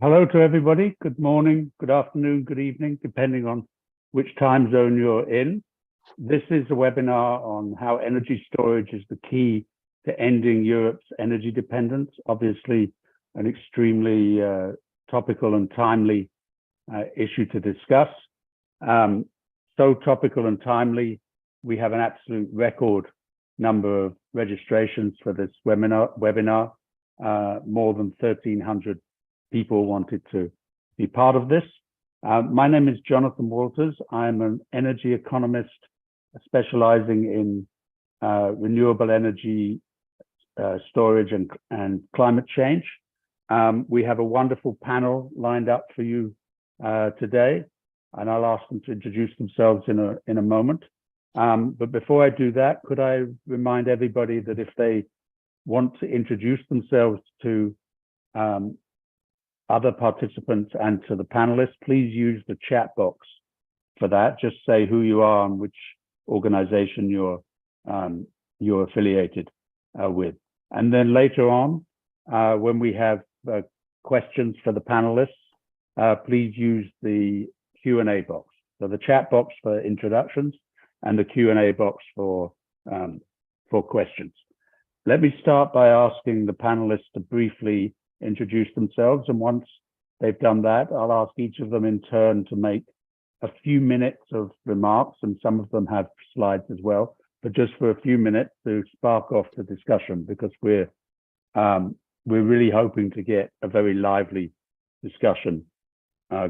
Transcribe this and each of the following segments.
Hello to everybody. Good morning, good afternoon, good evening, depending on which time zone you're in. This is a webinar on how energy storage is the key to ending Europe's energy dependence. Obviously, an extremely topical and timely issue to discuss. So topical and timely, we have an absolute record number of registrations for this webinar. More than 1,300 people wanted to be part of this. My name is Jonathan Walters. I'm an energy economist specializing in renewable energy storage and climate change. We have a wonderful panel lined up for you today, and I'll ask them to introduce themselves in a moment. But before I do that, could I remind everybody that if they want to introduce themselves to other participants and to the panelists, please use the chat box for that. Just say who you are and which organization you're affiliated with. And then later on, when we have questions for the panelists, please use the Q&A box. So the chat box for introductions and the Q&A box for questions. Let me start by asking the panelists to briefly introduce themselves, and once they've done that, I'll ask each of them in turn to make a few minutes of remarks, and some of them have slides as well, but just for a few minutes to spark off the discussion, because we're really hoping to get a very lively discussion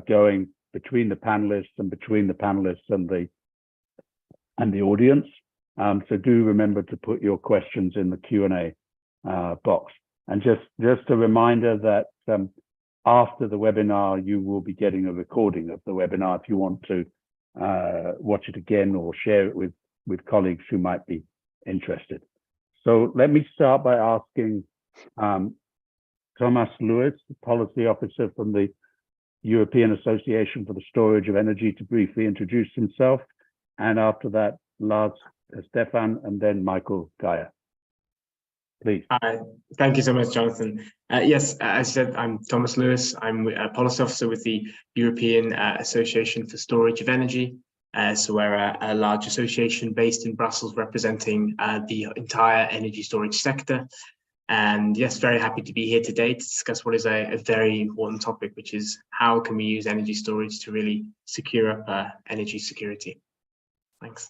going between the panelists and the audience. So do remember to put your questions in the Q&A box. And just a reminder that after the webinar, you will be getting a recording of the webinar if you want to watch it again or share it with colleagues who might be interested. So let me start by asking Thomas Lewis, the Policy Officer from the European Association for the Storage of Energy, to briefly introduce himself. And after that, Lars Stephan, and then Michael Geyer. Please. Thank you so much, Jonathan. Yes, as I said, I'm Thomas Lewis. I'm a policy officer with the European Association for Storage of Energy. So we're a large association based in Brussels representing the entire energy storage sector. And yes, very happy to be here today to discuss what is a very important topic, which is how can we use energy storage to really secure up energy security. Thanks.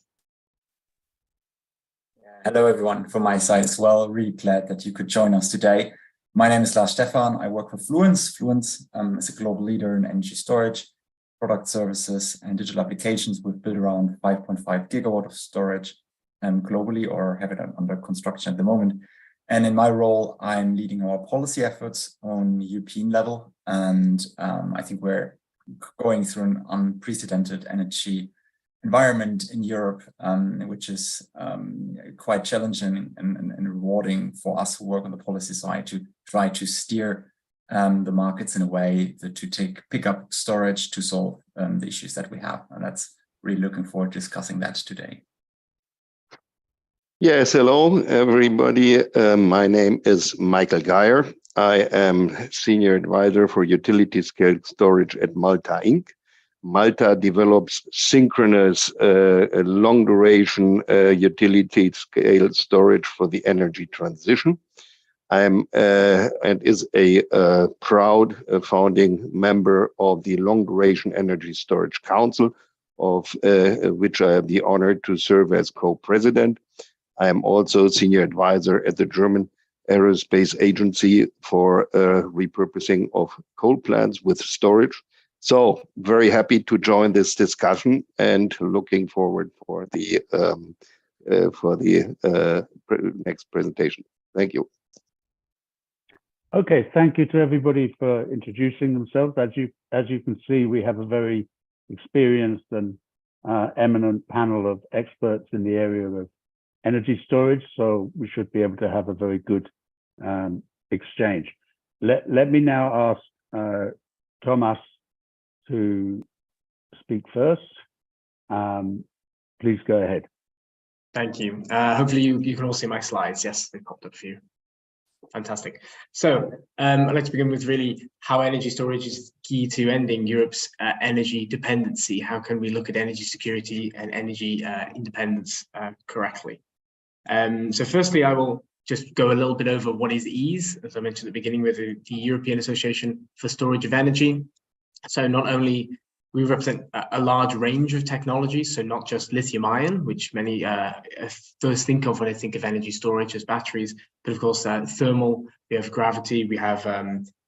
Hello, everyone, from my side as well. Really glad that you could join us today. My name is Lars Stephan. I work for Fluence. Fluence is a global leader in energy storage, product services, and digital applications. We've built around 5.5 gigawatt of storage globally, or have it under construction at the moment. And in my role, I'm leading our policy efforts on European level. And I think we're going through an unprecedented energy environment in Europe, which is quite challenging and rewarding for us who work on the policy side to try to steer the markets in a way that to pick up storage to solve the issues that we have. And that's really looking forward to discussing that today. Yes, hello, everybody. My name is Michael Geyer. I am Senior Advisor for Utility Scale Storage at Malta, Inc. Malta develops synchronous long-duration utility scale storage for the energy transition. I am and is a proud founding member of the Long-Duration Energy Storage Council, of which I have the honor to serve as co-president. I am also senior advisor at the German Aerospace Agency for repurposing of coal plants with storage. So very happy to join this discussion and looking forward for the next presentation. Thank you. Okay, thank you to everybody for introducing themselves. As you can see, we have a very experienced and eminent panel of experts in the area of energy storage, so we should be able to have a very good exchange. Let me now ask Thomas to speak first. Please go ahead. Thank you. Hopefully you can all see my slides. Yes, they popped up for you. Fantastic. So I'd like to begin with really how energy storage is key to ending Europe's energy dependency. How can we look at energy security and energy independence correctly? So firstly, I will just go a little bit over what is EES, as I mentioned at the beginning, with the European Association for Storage of Energy. So not only we represent a large range of technologies, so not just lithium-ion, which many first think of when they think of energy storage as batteries, but of course thermal, we have gravity, we have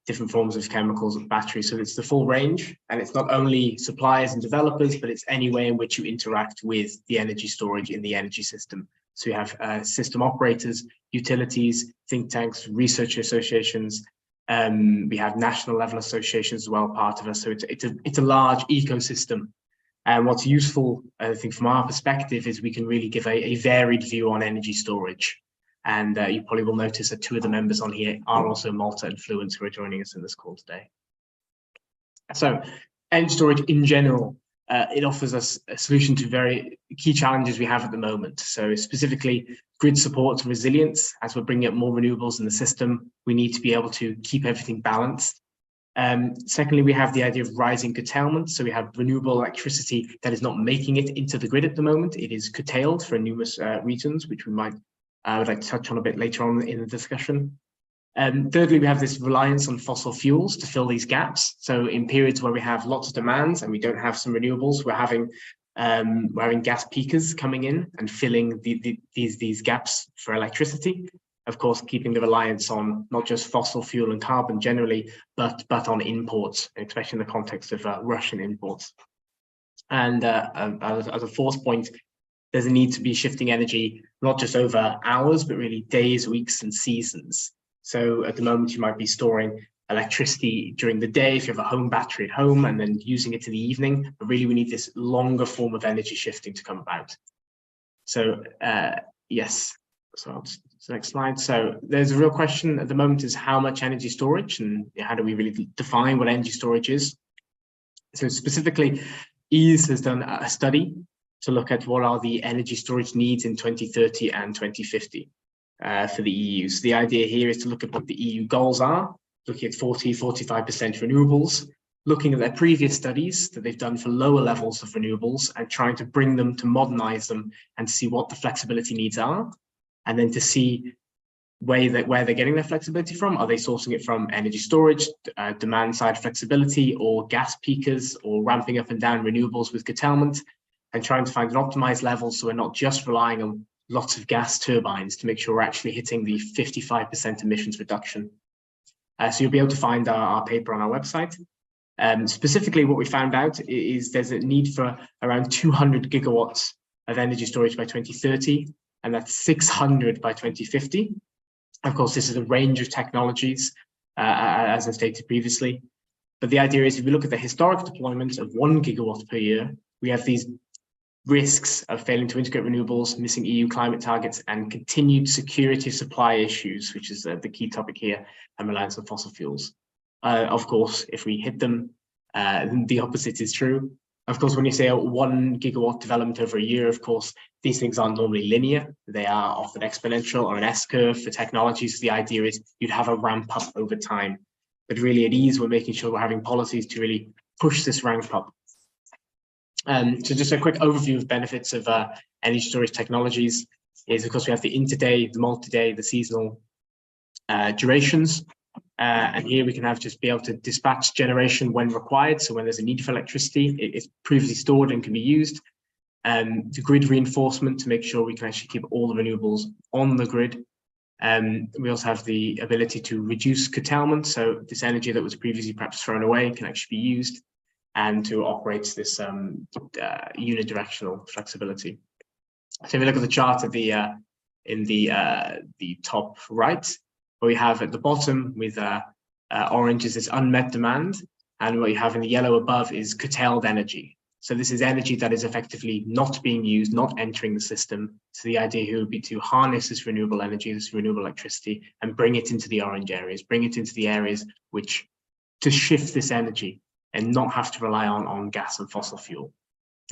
different forms of chemicals of batteries. So it's the full range, and it's not only suppliers and developers, but it's any way in which you interact with the energy storage in the energy system. So you have system operators, utilities, think tanks, research associations. We have national level associations as well, part of us. So it's a large ecosystem. And what's useful, I think, from our perspective, is we can really give a varied view on energy storage. And you probably will notice that two of the members on here are also Malta and Fluence, who are joining us in this call today. So energy storage in general, it offers us a solution to very key challenges we have at the moment. So specifically, grid support and resilience. As we're bringing up more renewables in the system, we need to be able to keep everything balanced. Secondly, we have the idea of rising curtailment. So we have renewable electricity that is not making it into the grid at the moment. It is curtailed for numerous reasons, which we might would like to touch on a bit later on in the discussion. Thirdly, we have this reliance on fossil fuels to fill these gaps. So in periods where we have lots of demands and we don't have some renewables, we're having gas peakers coming in and filling these gaps for electricity. Of course, keeping the reliance on not just fossil fuel and carbon generally, but on imports, especially in the context of Russian imports. And as a fourth point, there's a need to be shifting energy, not just over hours, but really days, weeks, and seasons. So at the moment, you might be storing electricity during the day if you have a home battery at home and then using it in the evening. But really, we need this longer form of energy shifting to come about. So yes, so next slide. So there's a real question at the moment is how much energy storage and how do we really define what energy storage is? So specifically, EES has done a study to look at what are the energy storage needs in 2030 and 2050. For the EU. So the idea here is to look at what the EU goals are, looking at 45% renewables, looking at their previous studies that they've done for lower levels of renewables and trying to bring them to modernize them and see what the flexibility needs are, and then to see where they're getting their flexibility from. Are they sourcing it from energy storage, demand side flexibility, or gas peakers, or ramping up and down renewables with curtailment, and trying to find an optimized level so we're not just relying on lots of gas turbines to make sure we're actually hitting the 55% emissions reduction. So you'll be able to find our paper on our website. Specifically, what we found out is there's a need for around 200 gigawatts of energy storage by 2030, and that's 600 by 2050. Of course, this is a range of technologies, as I stated previously. But the idea is if we look at the historic deployment of 1 gigawatt per year, we have these risks of failing to integrate renewables, missing EU climate targets, and continued security of supply issues, which is the key topic here, and reliance on fossil fuels. Of course, if we hit them, the opposite is true. Of course, when you say a 1 gigawatt development over a year, of course, these things aren't normally linear. They are often exponential or an S-curve for technologies. The idea is you'd have a ramp up over time. But really at EES, we're making sure we're having policies to really push this ramp up. So just a quick overview of benefits of energy storage technologies is, of course, we have the interday, the multi-day, the seasonal durations. And here we can have just be able to dispatch generation when required. So when there's a need for electricity, it's previously stored and can be used. The grid reinforcement to make sure we can actually keep all the renewables on the grid. We also have the ability to reduce curtailment. So this energy that was previously perhaps thrown away can actually be used, and to operate this unidirectional flexibility. So if you look at the chart at in the top right, what we have at the bottom with orange is this unmet demand, and what you have in the yellow above is curtailed energy. So this is energy that is effectively not being used, not entering the system. So the idea here would be to harness this renewable energy, this renewable electricity, and bring it into the orange areas, bring it into the areas which to shift this energy and not have to rely on gas and fossil fuel.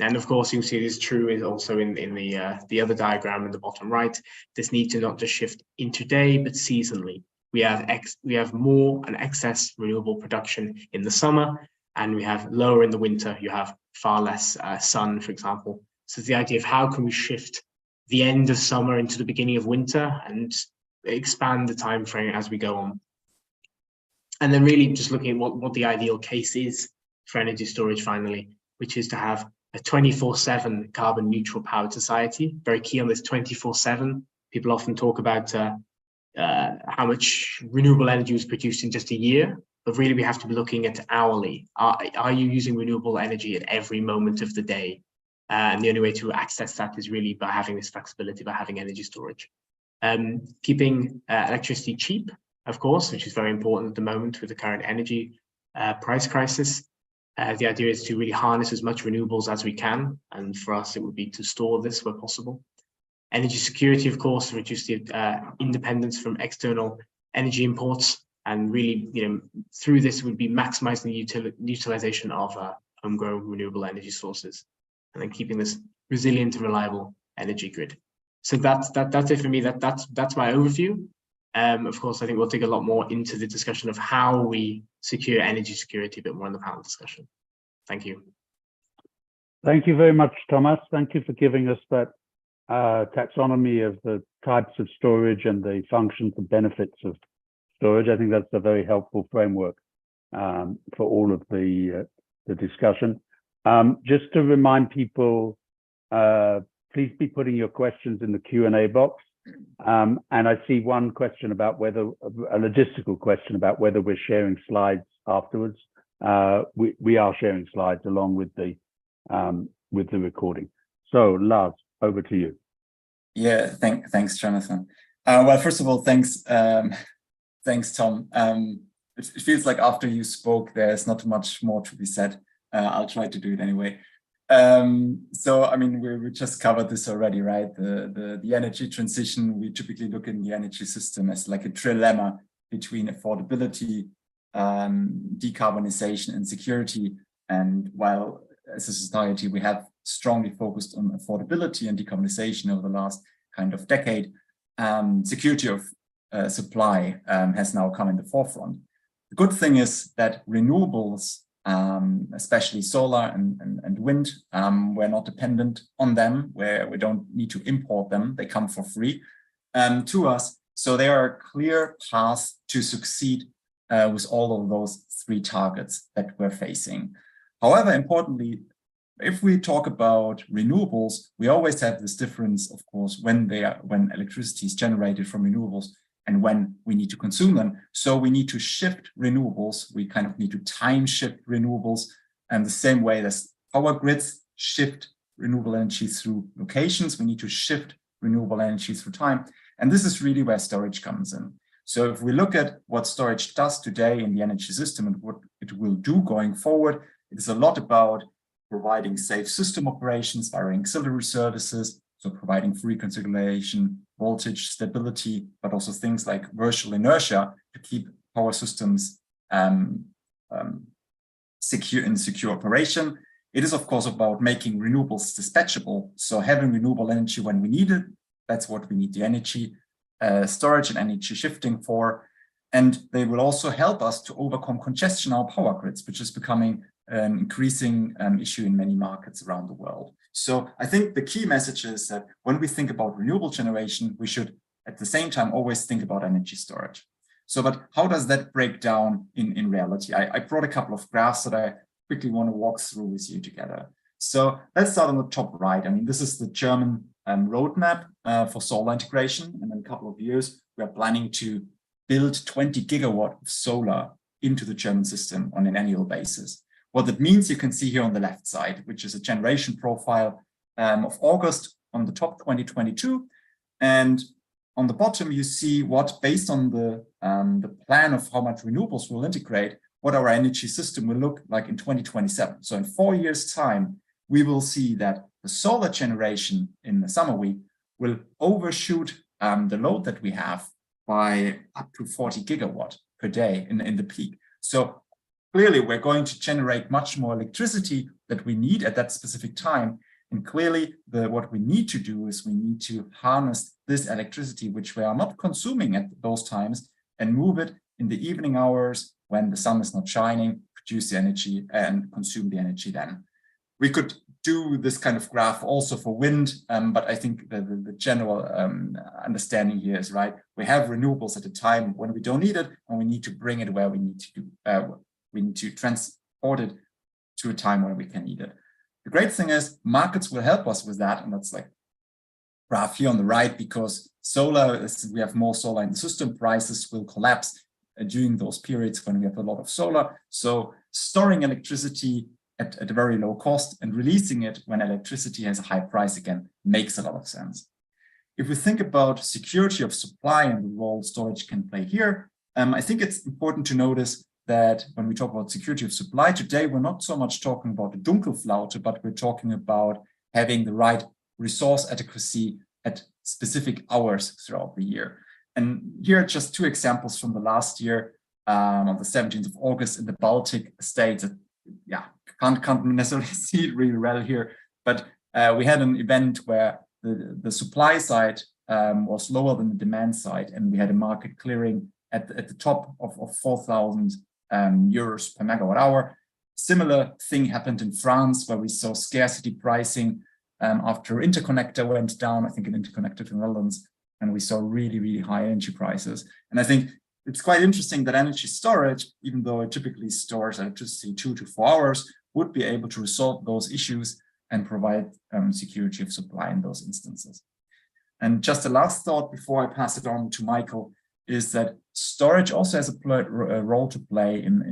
And of course, you can see this is true is also in the other diagram in the bottom right, this need to not just shift intraday, but seasonally. we have more and excess renewable production in the summer, and we have lower in the winter. You have far less sun, for example. So the idea of how can we shift the end of summer into the beginning of winter and expand the time frame as we go on. And then really just looking at what the ideal case is for energy storage finally, which is to have a 24/7 carbon neutral powered society. Very key on this 24/7. People often talk about how much renewable energy was produced in just a year, but really we have to be looking at hourly. Are you using renewable energy at every moment of the day? And the only way to access that is really by having this flexibility, by having energy storage. Keeping electricity cheap, of course, which is very important at the moment with the current energy price crisis. The idea is to really harness as much renewables as we can. And for us, it would be to store this where possible. Energy security, of course, reduce the independence from external energy imports. And really, through this would be maximizing the utilization of homegrown renewable energy sources, and then keeping this resilient and reliable energy grid. So that's it for me. That's my overview. Of course, I think we'll dig a lot more into the discussion of how we secure energy security a bit more in the panel discussion. Thank you. Thank you very much, Thomas. Thank you for giving us that taxonomy of the types of storage and the functions and benefits of storage. I think that's a very helpful framework for all of the discussion. Just to remind people, please be putting your questions in the Q&A box. And I see one question about whether, a logistical question about whether we're sharing slides afterwards. We are sharing slides along with the recording. So Lars, over to you. Yeah, thanks, Jonathan. Well, first of all, thanks, Tom. It feels like after you spoke, there's not much more to be said. I'll try to do it anyway. So, I mean, we just covered this already, right? The energy transition, we typically look in the energy system as like a trilemma between affordability, decarbonization, and security. And while as a society, we have strongly focused on affordability and decarbonization over the last kind of decade, security of supply has now come in the forefront. The good thing is that renewables, especially solar and wind, we're not dependent on them, where we don't need to import them. They come for free to us. So they are a clear path to succeed with all of those three targets that we're facing. However, importantly, if we talk about renewables, we always have this difference, of course, when electricity is generated from renewables and when we need to consume them. So we need to shift renewables. We kind of need to time shift renewables, and the same way as power grids shift renewable energy through locations, we need to shift renewable energy through time. And this is really where storage comes in. So if we look at what storage does today in the energy system and what it will do going forward, it is a lot about providing safe system operations via auxiliary services, so providing free configuration, voltage stability, but also things like virtual inertia to keep power systems secure operation. It is, of course, about making renewables dispatchable, so having renewable energy when we need it. That's what we need the energy storage and energy shifting for. And they will also help us to overcome congestion on our power grids, which is becoming an increasing issue in many markets around the world. So I think the key message is that when we think about renewable generation, we should at the same time always think about energy storage. So, but how does that break down in reality? I brought a couple of graphs that I quickly want to walk through with you together. So let's start on the top right. I mean, this is the German roadmap for solar integration. And in a couple of years, we are planning to build 20 gigawatt of solar into the German system on an annual basis. What that means, you can see here on the left side, which is a generation profile of August on the top 2022. And on the bottom, you see what, based on the plan of how much renewables will integrate, what our energy system will look like in 2027. So in 4 years' time, we will see that the solar generation in the summer week will overshoot the load that we have by up to 40 gigawatt per day in the peak. So clearly, we're going to generate much more electricity that we need at that specific time. And clearly, what we need to do is we need to harness this electricity, which we are not consuming at those times, and move it in the evening hours when the sun is not shining, produce the energy and consume the energy then. We could do this kind of graph also for wind, but I think the general understanding here is right. We have renewables at a time when we don't need it, and we need to bring it where we need to do. We need to transport it to a time when we can need it. The great thing is markets will help us with that, and that's like graph here on the right, because solar, we have more solar in the system, prices will collapse during those periods when we have a lot of solar. So storing electricity at a very low cost and releasing it when electricity has a high price again makes a lot of sense. If we think about security of supply and the role storage can play here, I think it's important to notice that when we talk about security of supply today, we're not so much talking about the Dunkelflaute, but we're talking about having the right resource adequacy at specific hours throughout the year. And here are just two examples from the last year, on the 17th of August in the Baltic states. Yeah, can't necessarily see it really well here, but we had an event where the supply side was lower than the demand side, and we had a market clearing at the top of 4,000 euros per megawatt hour. Similar thing happened in France, where we saw scarcity pricing after interconnector went down, I think an interconnector to the Netherlands, and we saw really, really high energy prices. And I think it's quite interesting that energy storage, even though it typically stores electricity 2 to 4 hours, would be able to resolve those issues and provide security of supply in those instances. And just a last thought before I pass it on to Michael is that storage also has a role to play in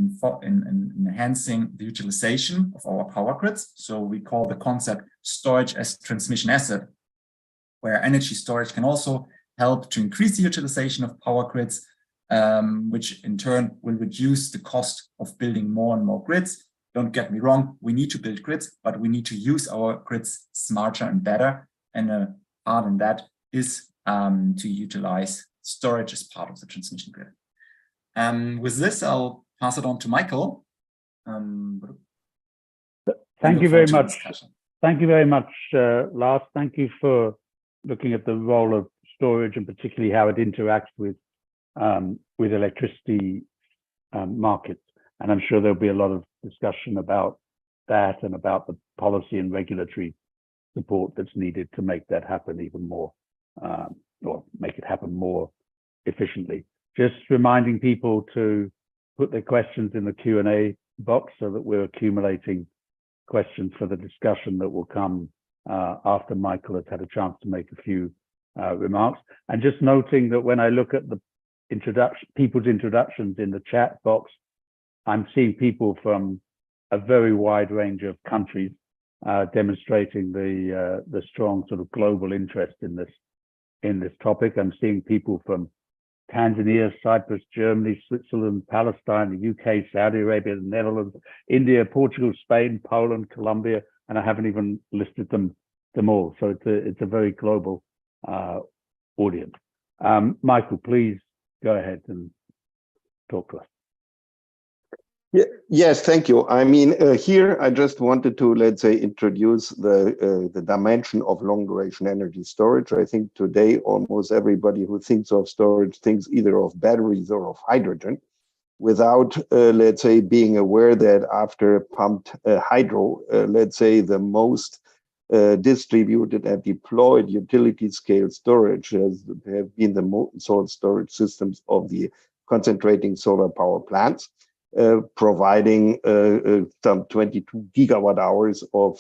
enhancing the utilization of our power grids. So we call the concept storage as transmission asset, where energy storage can also help to increase the utilization of power grids, which in turn will reduce the cost of building more and more grids. Don't get me wrong, we need to build grids, but we need to use our grids smarter and better. And a part in that is to utilize storage as part of the transmission grid. With this, I'll pass it on to Michael. Thank you very much. Thank you very much, Lars. Thank you for looking at the role of storage and particularly how it interacts with electricity markets. And I'm sure there'll be a lot of discussion about that and about the policy and regulatory support that's needed to make that happen even more, or make it happen more efficiently. Just reminding people to put their questions in the Q&A box so that we're accumulating questions for the discussion that will come after Michael has had a chance to make a few remarks. And just noting that when I look at the people's introductions in the chat box, I'm seeing people from a very wide range of countries demonstrating the strong sort of global interest in this topic. I'm seeing people from Tanzania, Cyprus, Germany, Switzerland, Palestine, the UK, Saudi Arabia, the Netherlands, India, Portugal, Spain, Poland, Colombia, and I haven't even listed them all. So it's a very global audience. Michael, please go ahead and talk to us. Yes, thank you. I mean, here I just wanted to, let's say, introduce the dimension of long duration energy storage. I think today almost everybody who thinks of storage thinks either of batteries or of hydrogen, without, let's say, being aware that after pumped hydro, let's say the most distributed and deployed utility scale storage have been the molten salt storage systems of the concentrating solar power plants. Providing some 22 gigawatt hours of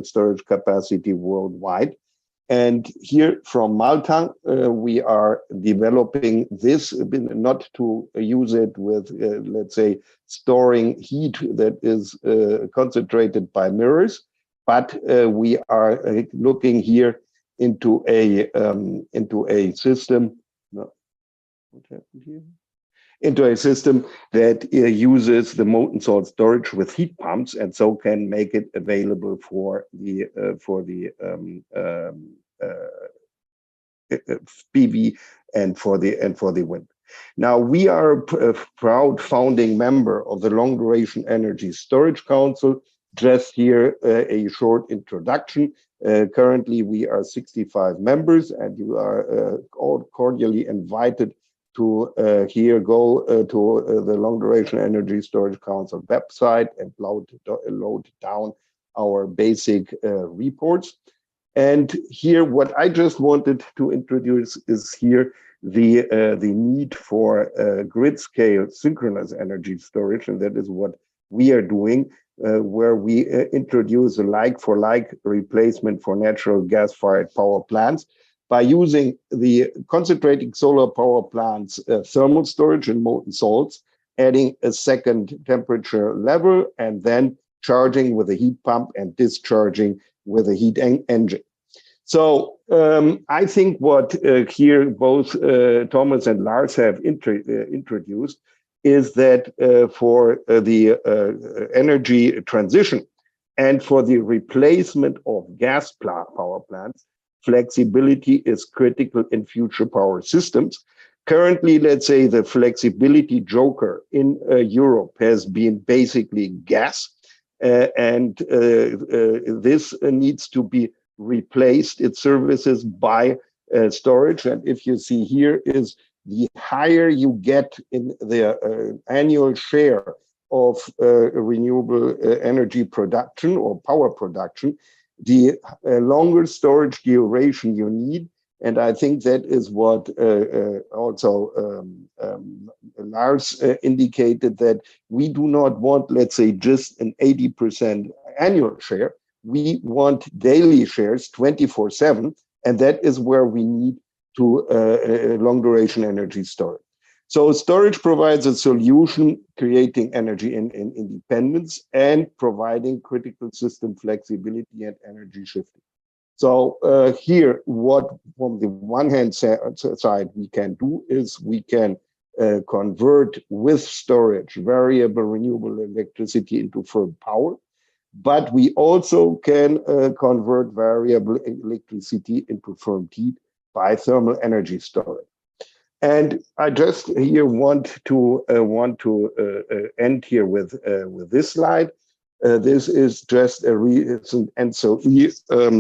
storage capacity worldwide. And here from Malta, we are developing this, not to use it with, let's say, storing heat that is concentrated by mirrors, but we are looking here into a system. No, what happened here? Into a system that uses the molten salt storage with heat pumps, and so can make it available for the PV and for the wind. Now we are a proud founding member of the Long Duration Energy Storage Council. Just here a short introduction. Currently we are 65 members, and you are all cordially invited to here go to the Long Duration Energy Storage Council website and load down our basic reports. And here, what I just wanted to introduce is here the need for grid scale synchronous energy storage, and that is what we are doing, where we introduce a like-for-like replacement for natural gas-fired power plants by using the concentrating solar power plants thermal storage and molten salts, adding a second temperature level, and then charging with a heat pump and discharging with a heat engine. So I think what here both Thomas and Lars have introduced is that for the energy transition and for the replacement of gas power plants, flexibility is critical in future power systems. Currently, let's say the flexibility joker in Europe has been basically gas, and this needs to be replaced its services by storage. And if you see here is the higher you get in the annual share of renewable energy production or power production, the longer storage duration you need. And I think that is what also Lars indicated, that we do not want, let's say, just an 80% annual share. We want daily shares 24/7, and that is where we need to long duration energy storage. So storage provides a solution, creating energy independence and providing critical system flexibility and energy shifting. So here, what from the one hand side we can do is we can convert with storage variable renewable electricity into firm power. But we also can convert variable electricity into firm heat by thermal energy storage. And I just here want to end here with this slide. This is just a recent ENTSO-E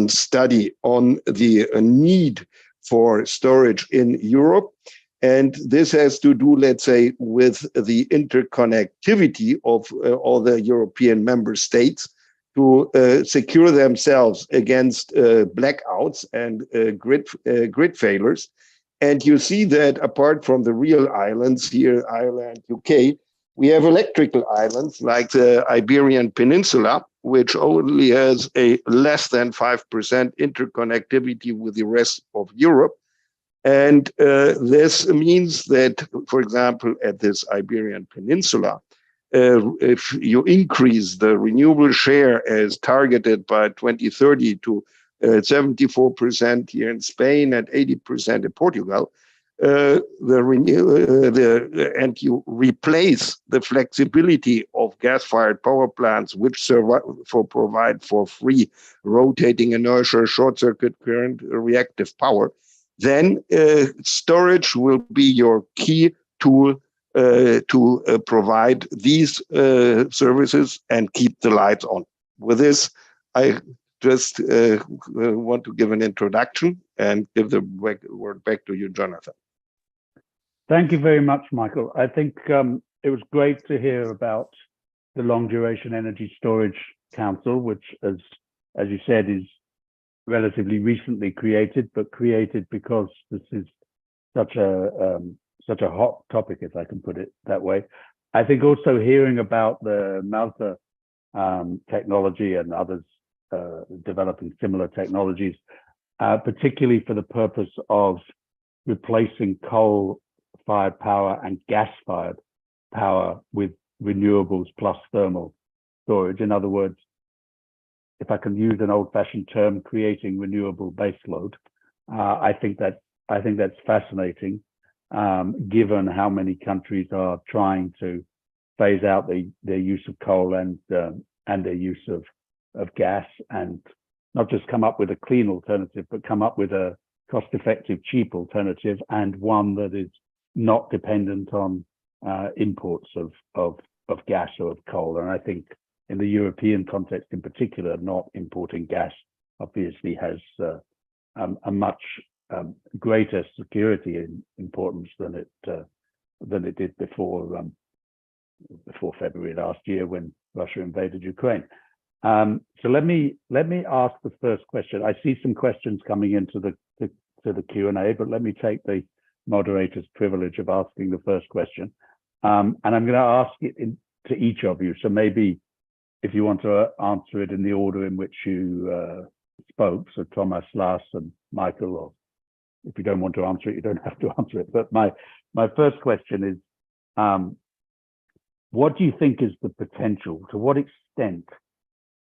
study on the need for storage in Europe. And this has to do, let's say, with the interconnectivity of all the European member states to secure themselves against blackouts and grid failures. And you see that apart from the real islands here, Ireland, UK, we have electrical islands like the Iberian Peninsula, which only has a less than 5% interconnectivity with the rest of Europe. And this means that, for example, at this Iberian Peninsula, if you increase the renewable share as targeted by 2030 to 74% here in Spain and 80% in Portugal, and you replace the flexibility of gas-fired power plants, which provide for free rotating inertia, short-circuit current, reactive power, then storage will be your key tool to provide these services and keep the lights on. With this, I just want to give an introduction and give the word back to you, Jonathan. Thank you very much, Michael. I think it was great to hear about the Long Duration Energy Storage Council, which, as you said, is relatively recently created, but created because this is such a hot topic, if I can put it that way. I think also hearing about the Malta technology and others developing similar technologies, particularly for the purpose of replacing coal-fired power and gas-fired power with renewables plus thermal storage. In other words, if I can use an old-fashioned term, creating renewable baseload. I think that's fascinating, given how many countries are trying to phase out their use of coal and their use of gas, and not just come up with a clean alternative, but come up with a cost-effective, cheap alternative, and one that is not dependent on imports of gas or of coal. And I think in the European context in particular, not importing gas obviously has a much greater security importance than it did before February last year when Russia invaded Ukraine. So let me ask the first question. I see some questions coming into the Q&A, but let me take the moderator's privilege of asking the first question. And I'm going to ask it to each of you. So maybe if you want to answer it in the order in which you spoke, so Thomas, Lars, and Michael, or if you don't want to answer it, you don't have to answer it. But my first question is, what do you think is the potential? To what extent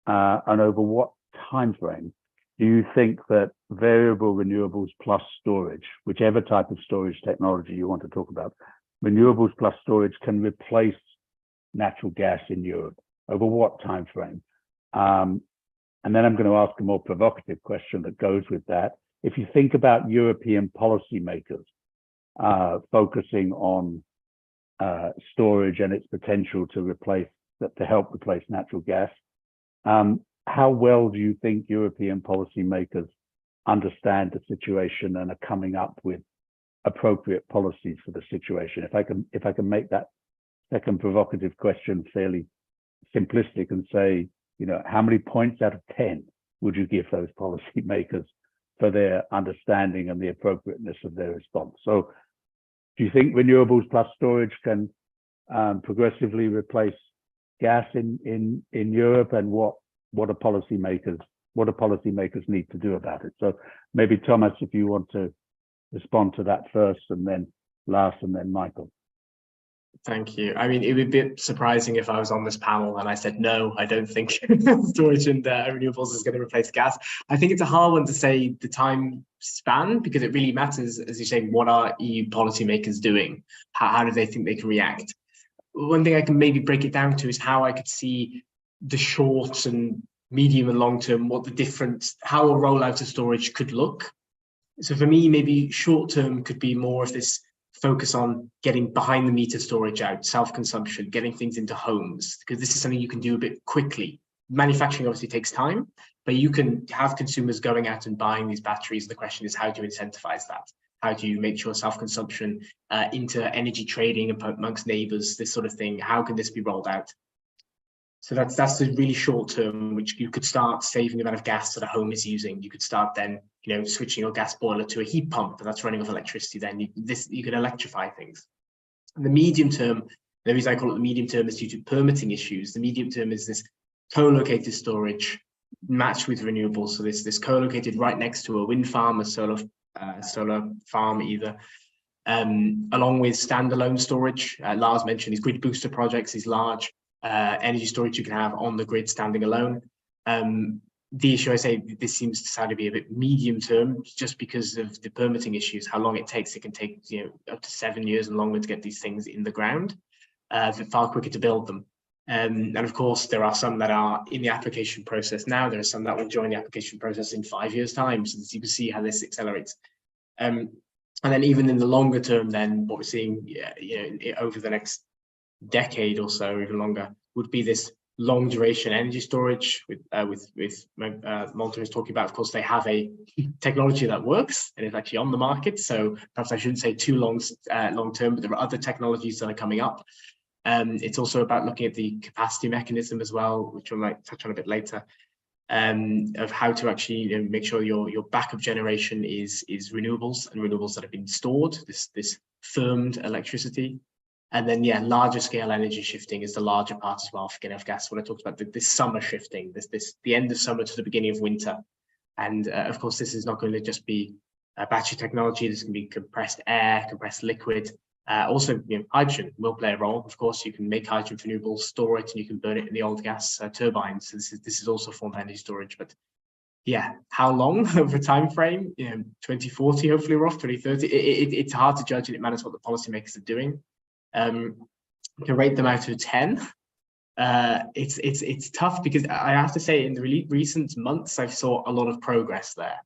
and over what time frame do you think that variable renewables plus storage, whichever type of storage technology you want to talk about, renewables plus storage can replace natural gas in Europe? Over what time frame? And then I'm going to ask a more provocative question that goes with that. If you think about European policymakers focusing on storage and its potential to help replace natural gas, how well do you think European policymakers understand the situation and are coming up with appropriate policies for the situation? If I can make that second provocative question fairly simplistic and say, how many points out of 10 would you give those policymakers for their understanding and the appropriateness of their response? So do you think renewables plus storage can progressively replace gas in Europe, and what do policymakers need to do about it? So maybe Thomas, if you want to respond to that first, and then Lars, and then Michael. Thank you. I mean, it would be a bit surprising if I was on this panel and I said, no, I don't think storage and renewables is going to replace gas. I think it's a hard one to say the time span, because it really matters, as you say, what are EU policymakers doing? How do they think they can react? One thing I can maybe break it down to is how I could see the short and medium and long term, how a rollout of storage could look. So for me, maybe short term could be more of this focus on getting behind the meter storage out, self-consumption, getting things into homes, because this is something you can do a bit quickly. Manufacturing obviously takes time, but you can have consumers going out and buying these batteries. The question is, how do you incentivize that? How do you make sure self-consumption into energy trading amongst neighbors, this sort of thing? How can this be rolled out? So that's the really short term, which you could start saving the amount of gas that a home is using. You could start then, switching your gas boiler to a heat pump, and that's running off electricity. Then you could electrify things. In the medium term, the reason I call it the medium term is due to permitting issues. The medium term is this co-located storage matched with renewables. So this co-located right next to a wind farm, a solar farm either, along with standalone storage. Lars mentioned these grid booster projects, these large energy storage you can have on the grid standing alone. The issue, I say, this seems to sound to be a bit medium term, just because of the permitting issues, how long it takes. It can take up to 7 years and longer to get these things in the ground, far quicker to build them. And of course, there are some that are in the application process now. There are some that will join the application process in 5 years' time. So you can see how this accelerates. And then even in the longer term, then what we're seeing over the next decade or so, even longer, would be this long duration energy storage with Malta is talking about. Of course, they have a technology that works and is actually on the market. So perhaps I shouldn't say too long term, but there are other technologies that are coming up. It's also about looking at the capacity mechanism as well, which I might touch on a bit later, of how to actually make sure your backup generation is renewables, and renewables that have been stored, this firmed electricity. And then, larger scale energy shifting is the larger part as well, forgetting off gas. When I talked about this summer shifting, the end of summer to the beginning of winter. And of course, this is not going to just be battery technology. This can be compressed air, compressed liquid. Also, hydrogen will play a role. Of course, you can make hydrogen from renewables, store it, and you can burn it in the old gas turbines. So this is also a form of energy storage. But how long over a time frame? 2040, hopefully we're off, 2030. It's hard to judge, and it matters what the policymakers are doing. To rate them out of 10, it's tough, because I have to say in the recent months I saw a lot of progress there.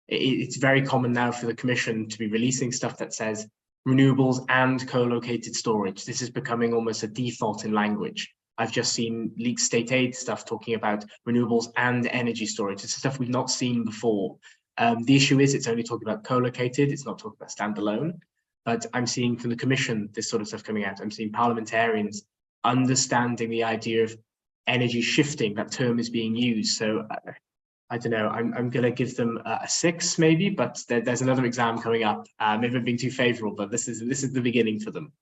It's very common now for the Commission to be releasing stuff that says renewables and co-located storage. This is becoming almost a default in language. I've just seen leaked state aid stuff talking about renewables and energy storage. It's stuff we've not seen before. The issue is it's only talking about co-located, it's not talking about standalone. But I'm seeing from the Commission this sort of stuff coming out. I'm seeing parliamentarians understanding the idea of energy shifting. That term is being used. So I don't know. I'm going to give them a 6 maybe, but there's another exam coming up. Maybe I'm being too favourable, but this is the beginning for them.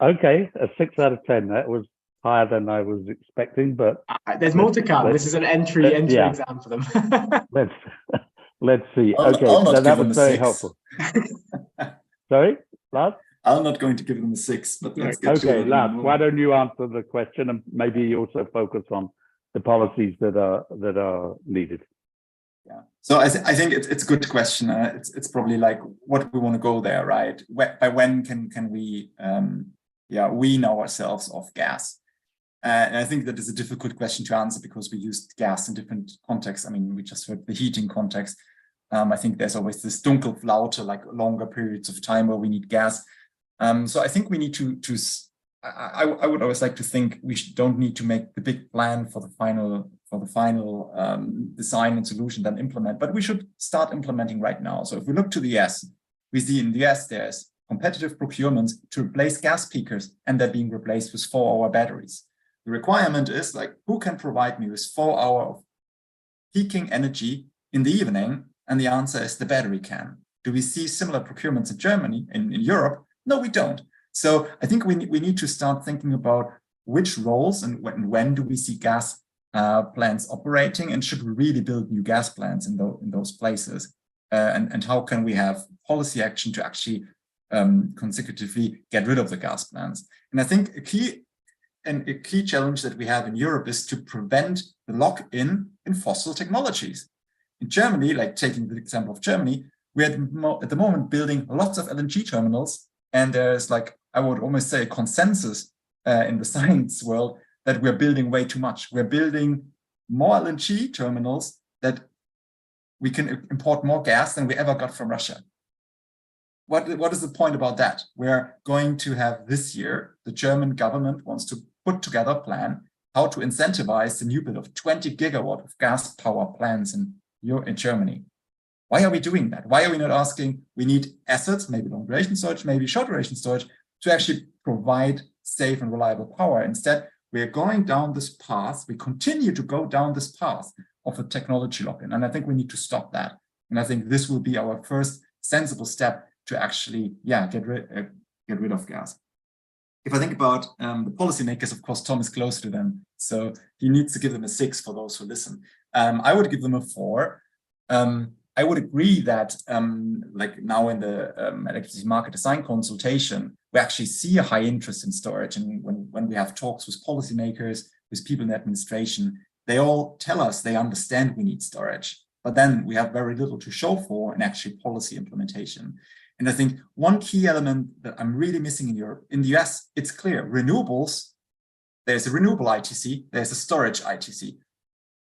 Okay, a 6 out of 10. That was higher than I was expecting, but there's more to come. This is an entry exam for them. let's see. I'll not that give them was a very 6. helpful. Sorry, Lars? I'm not going to give them a 6, but let's get to it. Lars, why don't you answer the question and maybe also focus on the policies that are needed? Yeah. So I think it's a good question. It's probably like what we want to go there, right? By when can we wean ourselves off gas? And I think that is a difficult question to answer because we use gas in different contexts. I mean, we just heard the heating context. I think there's always this Dunkelflaute, like longer periods of time where we need gas. So I think we need to I would always like to think we don't need to make the big plan for the final design and solution, then implement, but we should start implementing right now. So if we look to the US, we see in the US there's competitive procurements to replace gas peakers, and they're being replaced with 4-hour batteries. The requirement is like, who can provide me with 4 hours of peaking energy in the evening? And the answer is the battery can. Do we see similar procurements in Germany, in Europe? No, we don't. So I think we need to start thinking about which roles and when do we see gas plants operating, and should we really build new gas plants in those places? And how can we have policy action to actually consecutively get rid of the gas plants? And I think a key challenge that we have in Europe is to prevent the lock-in in fossil technologies. In Germany, like taking the example of Germany, we're at the moment building lots of LNG terminals, and there's like, I would almost say, a consensus in the science world that we're building way too much. We're building more LNG terminals that we can import more gas than we ever got from Russia. What is the point about that? We're going to have this year, the German government wants to put together a plan how to incentivize the new build of 20 gigawatt of gas power plants in Germany. Why are we doing that? Why are we not asking, we need assets, maybe long duration storage, maybe short duration storage, to actually provide safe and reliable power? Instead, we're going down this path, we continue to go down this path of a technology lock-in. And I think we need to stop that. And I think this will be our first sensible step to actually, get rid of gas. If I think about the policymakers, of course, Tom is closer to them, so he needs to give them a 6 for those who listen. I would give them a 4. I would agree that like now in the electricity market design consultation, we actually see a high interest in storage. And when we have talks with policymakers, with people in the administration, they all tell us they understand we need storage, but then we have very little to show for in actually policy implementation. And I think one key element that I'm really missing in Europe, in the US, it's clear, renewables, there's a renewable ITC, there's a storage ITC.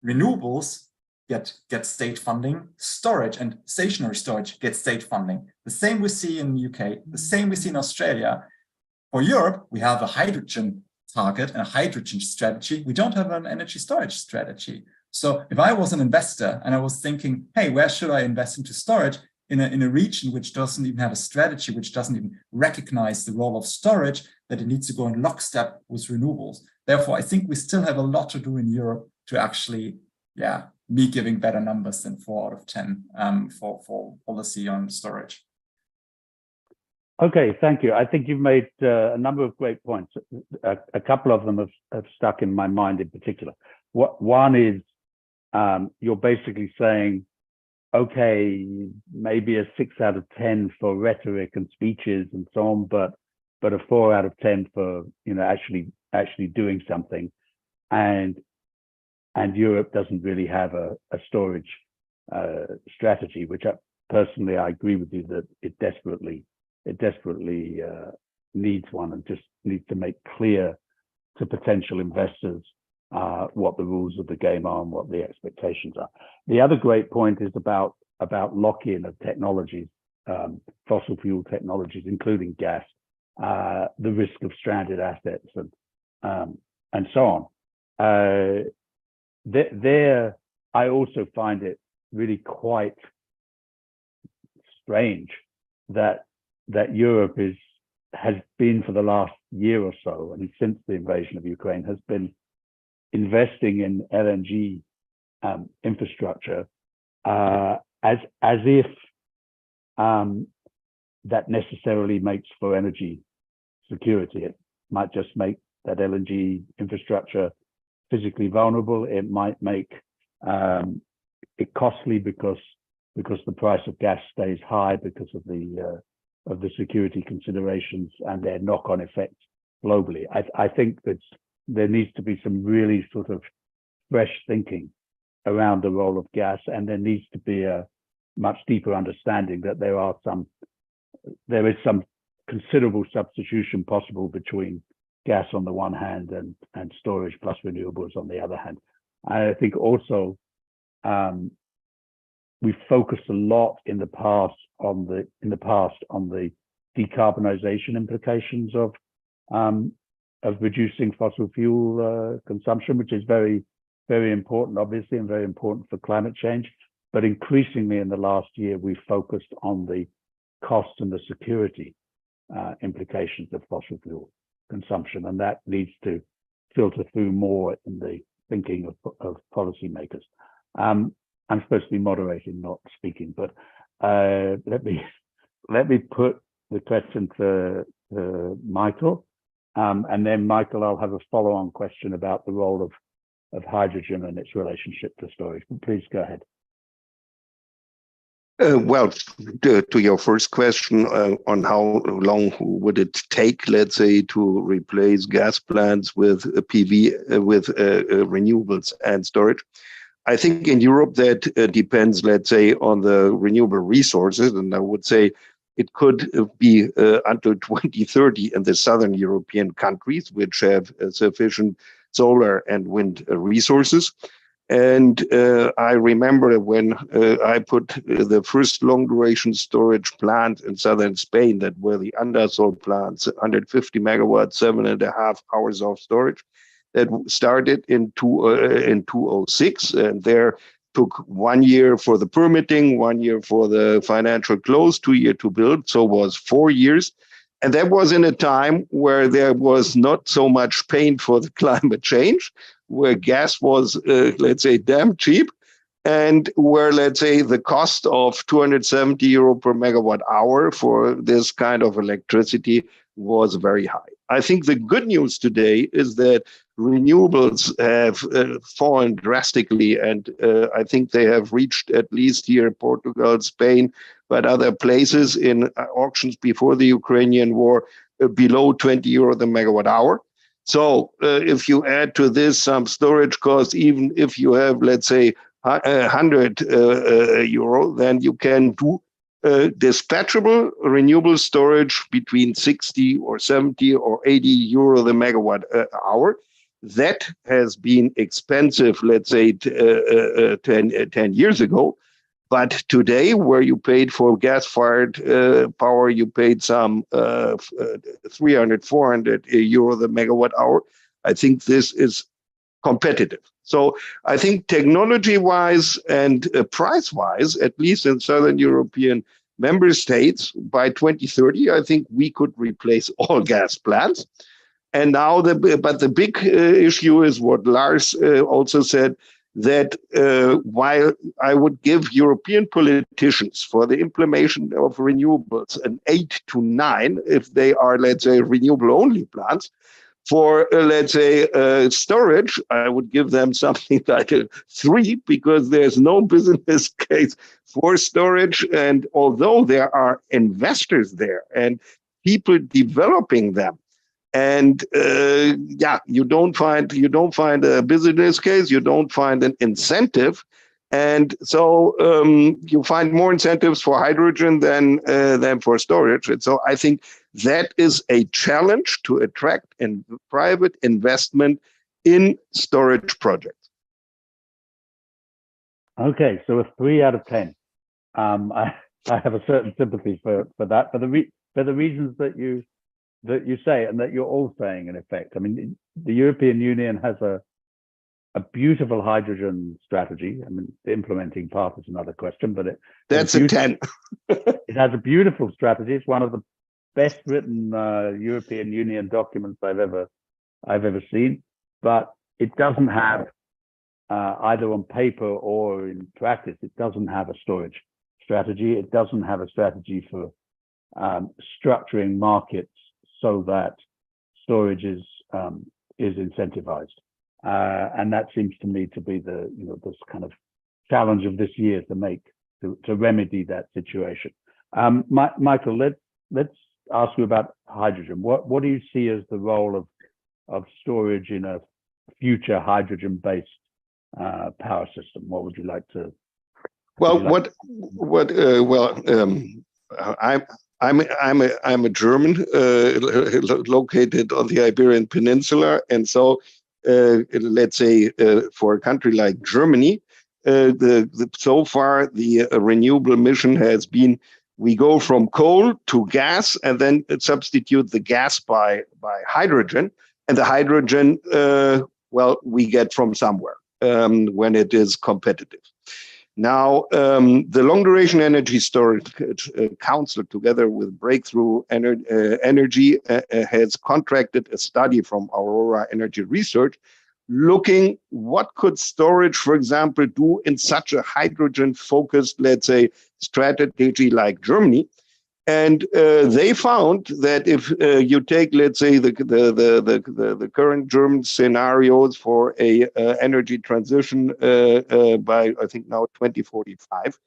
Renewables get state funding, storage and stationary storage get state funding. The same we see in the UK, the same we see in Australia. For Europe, we have a hydrogen target and a hydrogen strategy. We don't have an energy storage strategy. So if I was an investor and I was thinking, hey, where should I invest into storage in a region which doesn't even have a strategy, which doesn't even recognize the role of storage, that it needs to go in lockstep with renewables. Therefore, I think we still have a lot to do in Europe to actually, me giving better numbers than 4 out of 10 for policy on storage. Okay, thank you. I think you've made a number of great points. A couple of them have stuck in my mind in particular. One is you're basically saying, okay, maybe a 6 out of 10 for rhetoric and speeches and so on, but a 4 out of 10 for actually doing something. And Europe doesn't really have a storage strategy, which personally I agree with you that it desperately needs one, and just needs to make clear to potential investors what the rules of the game are and what the expectations are. The other great point is about lock-in of technologies, fossil fuel technologies, including gas, the risk of stranded assets and so on. There, I also find it really quite strange that Europe has been for the last year or so, and since the invasion of Ukraine, has been investing in LNG infrastructure as if that necessarily makes for energy security. It might just make that LNG infrastructure physically vulnerable. It might make it costly because the price of gas stays high because of the security considerations and their knock-on effects globally. I think that there needs to be some really sort of fresh thinking around the role of gas, and there needs to be a much deeper understanding that there is some considerable substitution possible between gas on the one hand and storage plus renewables on the other hand. I think also we focused a lot in the past on the decarbonization implications of reducing fossil fuel consumption, which is very, very important, obviously, and very important for climate change. But increasingly in the last year, we focused on the cost and the security implications of fossil fuel consumption, and that needs to filter through more in the thinking of policymakers. I'm supposed to be moderating, not speaking, but let me put the question to Michael, and then Michael, I'll have a follow-on question about the role of hydrogen and its relationship to storage. Please go ahead. Well, to your first question on how long would it take, let's say, to replace gas plants with PV, with renewables and storage. I think in Europe that depends, let's say, on the renewable resources, and I would say it could be until 2030 in the southern European countries, which have sufficient solar and wind resources. And I remember when I put the first long-duration storage plant in southern Spain, that were the Andasol plants, 150 megawatts, 7.5 hours of storage, that started in 2006, and there took 1 year for the permitting, 1 year for the financial close, 2 years to build, so it was 4 years. And that was in a time where there was not so much pain for the climate change, where gas was, let's say, damn cheap, and where, let's say, the cost of 270 euro per megawatt hour for this kind of electricity was very high. I think the good news today is that renewables have fallen drastically, and I think they have reached, at least here in Portugal, Spain, but other places in auctions before the Ukrainian war, below 20 euro the megawatt hour. So if you add to this some storage costs, even if you have, let's say, 100 euro, then you can do dispatchable renewable storage between 60 or 70 or 80 euro the megawatt hour. That has been expensive, let's say, 10 years ago. But today, where you paid for gas-fired power, you paid some 300, 400 euro the megawatt hour. I think this is competitive. So I think technology-wise and price-wise, at least in Southern European member states, by 2030, I think we could replace all gas plants. And now, but the big issue is what Lars also said, that while I would give European politicians for the implementation of renewables an 8 to 9, if they are, let's say, renewable-only plants, for, let's say, storage, I would give them something like a 3, because there's no business case for storage. And although there are investors there and people developing them, and you don't find a business case, you don't find an incentive, and so you find more incentives for hydrogen than for storage. And so I think that is a challenge to attract private investment in storage projects. Okay, so a 3 out of 10. I have a certain sympathy for that, for the reasons that you say, and that you're all saying, in effect. I mean, the European Union has a beautiful hydrogen strategy. I mean, the implementing part is another question, but That's a 10. it has a beautiful strategy. It's one of the best written European Union documents I've ever seen, but it doesn't have either on paper or in practice, it doesn't have a storage strategy. It doesn't have a strategy for structuring markets so that storage is incentivized. And that seems to me to be this kind of challenge of this year to remedy that situation. Michael, let's ask you about hydrogen. What do you see as the role of storage in a future hydrogen-based power system? What would you like to? I'm a German located on the Iberian Peninsula, and so let's say for a country like Germany, so far the renewable mission has been we go from coal to gas and then substitute the gas by hydrogen, and the hydrogen we get from somewhere when it is competitive. Now, the Long Duration Energy Storage Council, together with Breakthrough Energy, has contracted a study from Aurora Energy Research, looking what could storage, for example, do in such a hydrogen-focused, let's say, strategy like Germany. And they found that if you take, let's say, the current German scenarios for a energy transition by, I think now 2045,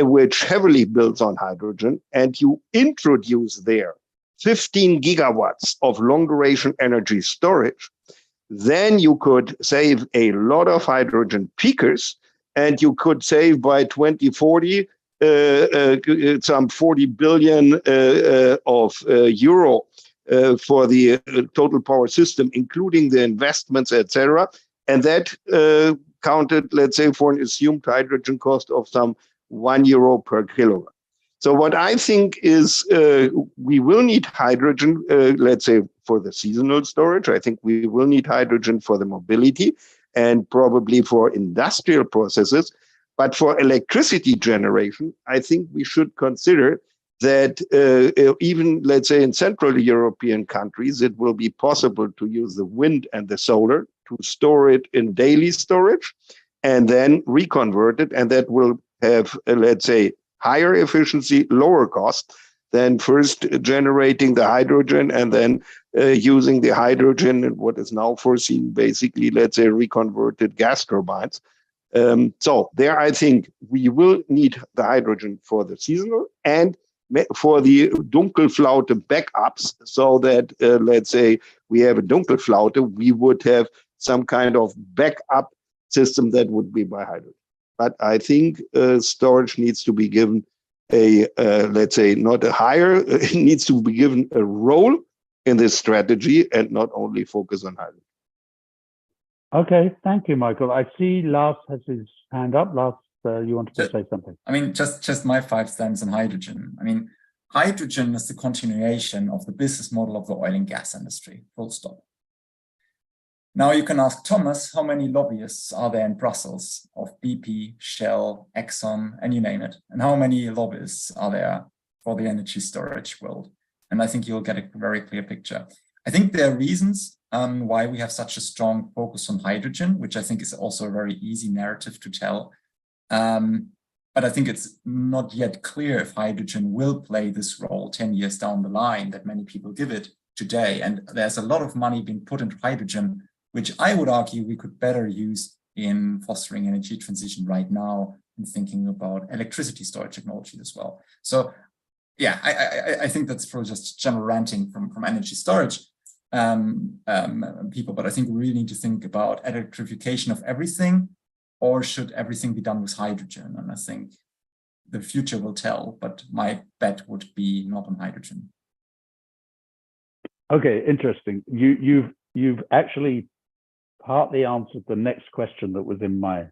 which heavily builds on hydrogen, and you introduce there 15 gigawatts of long-duration energy storage, then you could save a lot of hydrogen peakers, and you could save by 2040 some 40 billion of euro for the total power system, including the investments, etc. And that counted, let's say, for an assumed hydrogen cost of some €1 per kilowatt. So what I think is we will need hydrogen, let's say, for the seasonal storage. I think we will need hydrogen for the mobility and probably for industrial processes. But for electricity generation, I think we should consider that even, let's say, in Central European countries, it will be possible to use the wind and the solar to store it in daily storage and then reconvert it. And that will have, let's say, higher efficiency, lower cost than first generating the hydrogen and then using the hydrogen in what is now foreseen, basically, let's say, reconverted gas turbines. So there, I think we will need the hydrogen for the seasonal and for the Dunkelflaute backups, so that, let's say, we have a Dunkelflaute, we would have some kind of backup system that would be by hydrogen. But I think storage needs to be given a, let's say, not a higher, it needs to be given a role in this strategy and not only focus on hydrogen. Okay, thank you, Michael. I see Lars has his hand up. Lars, you wanted to say something? I mean, just my 5 cents on hydrogen. I mean, hydrogen is the continuation of the business model of the oil and gas industry, full stop. Now you can ask Thomas, how many lobbyists are there in Brussels of BP, Shell, Exxon, and you name it? And how many lobbyists are there for the energy storage world? And I think you'll get a very clear picture. I think there are reasons why we have such a strong focus on hydrogen, which I think is also a very easy narrative to tell. But I think it's not yet clear if hydrogen will play this role 10 years down the line that many people give it today. And there's a lot of money being put into hydrogen, which I would argue we could better use in fostering energy transition right now and thinking about electricity storage technology as well. So yeah, I think that's probably just general ranting from energy storage people, but I think we really need to think about electrification of everything, or should everything be done with hydrogen? And I think the future will tell, but my bet would be not on hydrogen. Okay, interesting. You've actually partly answered the next question that was in my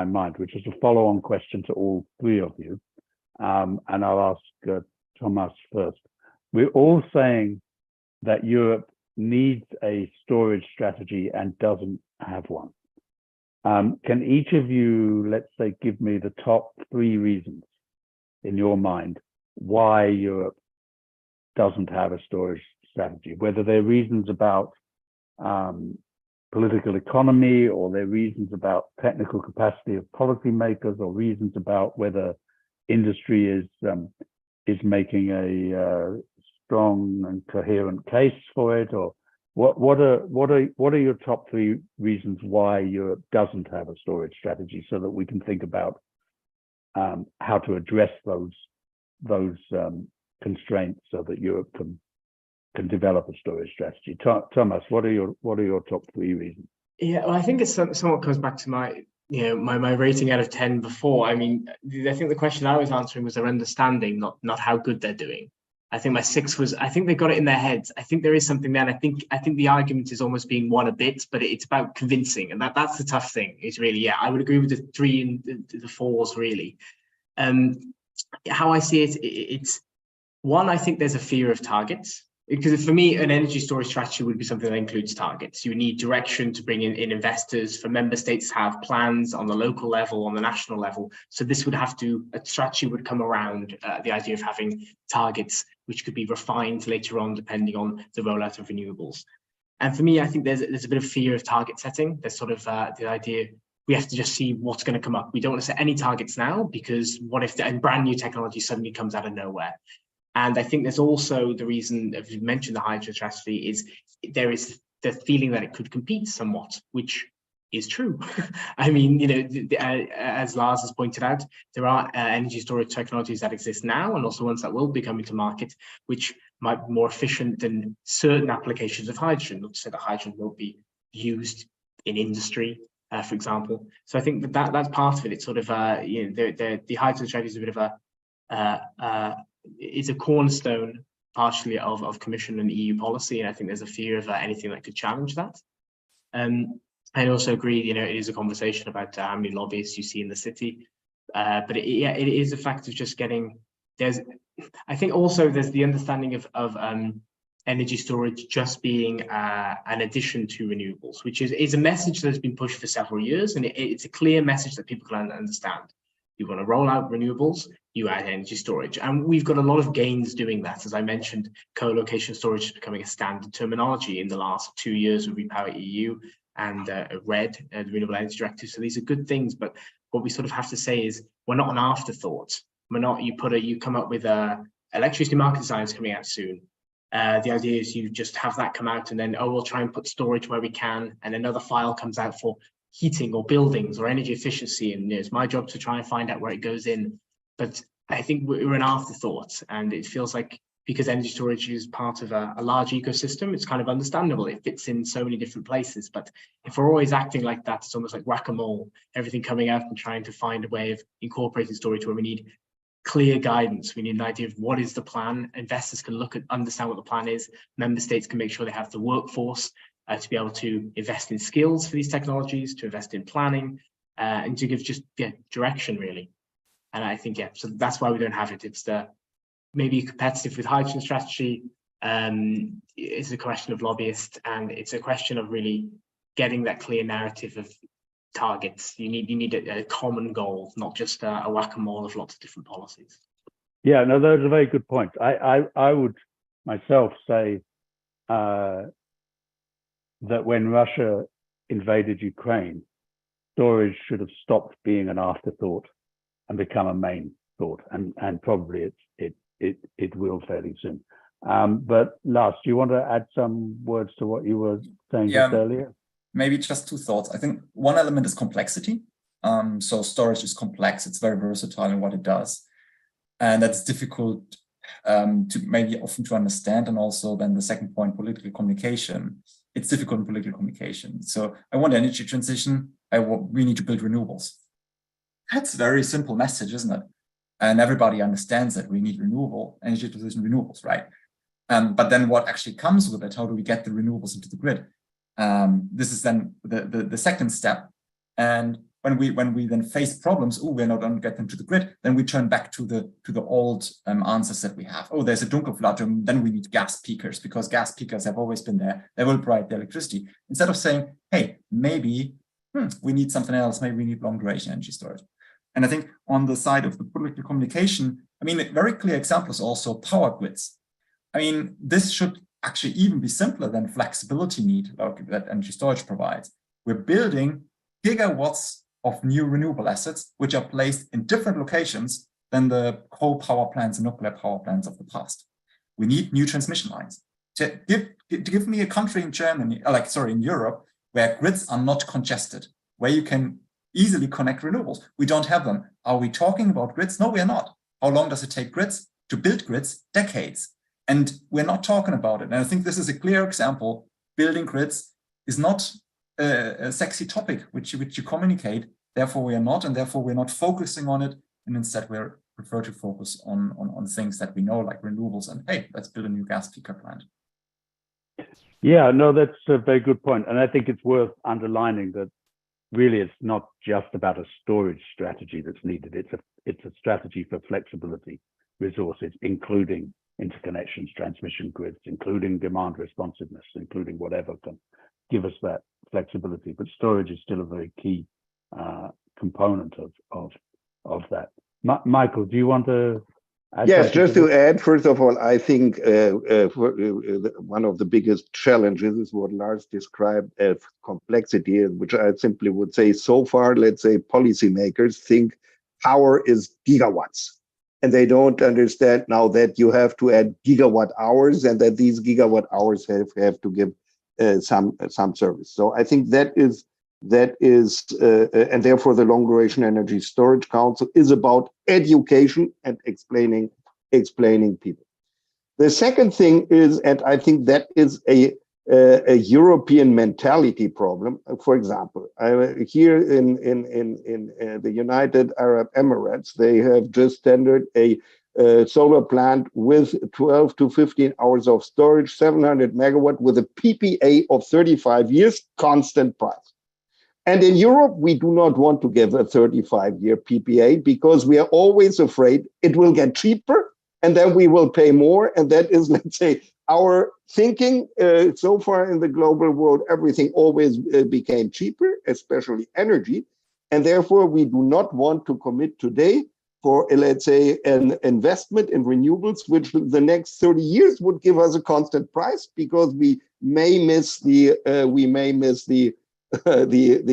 mind, which is a follow-on question to all 3 of you. And I'll ask Thomas first. We're all saying that Europe needs a storage strategy and doesn't have one. Can each of you, let's say, give me the top 3 reasons in your mind why Europe doesn't have a storage strategy, whether they're reasons about political economy, or they're reasons about technical capacity of policymakers, or reasons about whether industry is making a strong and coherent case for it, or what are your top 3 reasons why Europe doesn't have a storage strategy, so that we can think about how to address those constraints so that Europe can develop a storage strategy. Thomas, what are your top 3 reasons? Yeah, well, I think it's somewhat comes back to my rating out of 10 before. I mean, I think the question I was answering was their understanding, not how good they're doing. I think my 6 was, I think they got it in their heads. I think there is something there. And I think the argument is almost being won a bit, but it's about convincing. And that's the tough thing. Is really, yeah, I would agree with the 3 and the 4s really. How I see it, it's one, I think there's a fear of targets. Because for me, an energy storage strategy would be something that includes targets. You need direction to bring in investors, for member states to have plans on the local level, on the national level. So this would have to, a strategy would come around the idea of having targets, which could be refined later on, depending on the rollout of renewables. And for me, I think there's a bit of fear of target setting. There's sort of the idea we have to just see what's going to come up. We don't want to set any targets now, because what if a brand new technology suddenly comes out of nowhere? And I think there's also the reason, if you mentioned the hydrogen strategy, is there is the feeling that it could compete somewhat, which is true. I mean, as Lars has pointed out, there are energy storage technologies that exist now, and also ones that will be coming to market, which might be more efficient than certain applications of hydrogen. Not to say that hydrogen won't be used in industry, for example. So I think that's part of it. It's sort of the hydrogen strategy is a bit of it's a cornerstone partially of Commission and EU policy, and I think there's a fear of anything that could challenge that. I also agree, it is a conversation about how many lobbyists you see in the city, but it is a fact of just getting. I think also there's the understanding of energy storage just being an addition to renewables, which is a message that has been pushed for several years, and it's a clear message that people can understand. You want to roll out renewables, you add energy storage. And we've got a lot of gains doing that. As I mentioned, co-location storage is becoming a standard terminology in the last 2 years with REPowerEU and RED, the Renewable Energy Directive. So these are good things, but what we sort of have to say is we're not an afterthought. We're not, you come up with electricity market design is coming out soon. The idea is you just have that come out and then, we'll try and put storage where we can, and another file comes out for heating or buildings or energy efficiency, and it's my job to try and find out where it goes in. But I think we're an afterthought, and it feels like because energy storage is part of a large ecosystem, it's kind of understandable. It fits in so many different places. But if we're always acting like that, it's almost like whack-a-mole, everything coming out and trying to find a way of incorporating storage where we need clear guidance. We need an idea of what is the plan. Investors can look at, understand what the plan is. Member states can make sure they have the workforce to be able to invest in skills for these technologies, to invest in planning, and to give just direction, really. And I think, so that's why we don't have it. It's maybe competitive with hydrogen strategy. It's a question of lobbyists, and it's a question of really getting that clear narrative of targets. You need a common goal, not just a whack-a-mole of lots of different policies. Yeah, no, those are very good points. I would myself say that when Russia invaded Ukraine, storage should have stopped being an afterthought and become a main thought, and probably it will fairly soon. But Lars, do you want to add some words to what you were saying just earlier? Maybe just 2 thoughts. I think one element is complexity. So storage is complex. It's very versatile in what it does, and that's difficult to maybe often to understand. And also then the second point, political communication. It's difficult in political communication. So I want energy transition. We need to build renewables. That's a very simple message, isn't it? And everybody understands that we need renewable energy transition, renewables, right? But then what actually comes with it? How do we get the renewables into the grid? This is then the second step. And when we then face problems, oh, we're not going to get them to the grid, then we turn back to the old answers that we have. Oh, there's a Dunkelflaute, then we need gas peakers because gas peakers have always been there. They will provide the electricity. Instead of saying, hey, maybe we need something else, maybe we need long duration energy storage. And I think on the side of the political communication, I mean, a very clear example is also power grids. I mean, this should actually even be simpler than flexibility need that energy storage provides. We're building gigawatts of new renewable assets, which are placed in different locations than the coal power plants and nuclear power plants of the past. We need new transmission lines. To give me a country in Germany, in Europe, where grids are not congested, where you can easily connect renewables. We don't have them. Are we talking about grids? No, we are not. How long does it take grids to build grids? Decades. And we're not talking about it. And I think this is a clear example. Building grids is not a sexy topic which you communicate. Therefore, we are not, and therefore we're not focusing on it. And instead, we prefer to focus on things that we know, like renewables. And hey, let's build a new gas peaker plant. Yeah, no, that's a very good point. And I think it's worth underlining that really it's not just about a storage strategy that's needed. It's a strategy for flexibility resources, including interconnections, transmission grids, including demand responsiveness, including whatever can give us that flexibility. But storage is still a very key component of that. Michael, do you want to add? Yes, just to add, first of all, I think one of the biggest challenges is what Lars described as complexity, which I simply would say so far, let's say policymakers think power is gigawatts. And they don't understand now that you have to add gigawatt hours and that these gigawatt hours have to give some service. So I think that is, and therefore the Long Duration Energy Storage Council is about education and explaining people. The second thing is, and I think that is a European mentality problem. For example, here in the United Arab Emirates, they have just tendered a solar plant with 12 to 15 hours of storage, 700 megawatt with a PPA of 35 years, constant price. And in Europe, we do not want to give a 35-year PPA because we are always afraid it will get cheaper and then we will pay more. And that is, let's say, our thinking. So far in the global world, everything always became cheaper, especially energy. And therefore, we do not want to commit today for, let's say, an investment in renewables, which the next 30 years would give us a constant price because we may miss the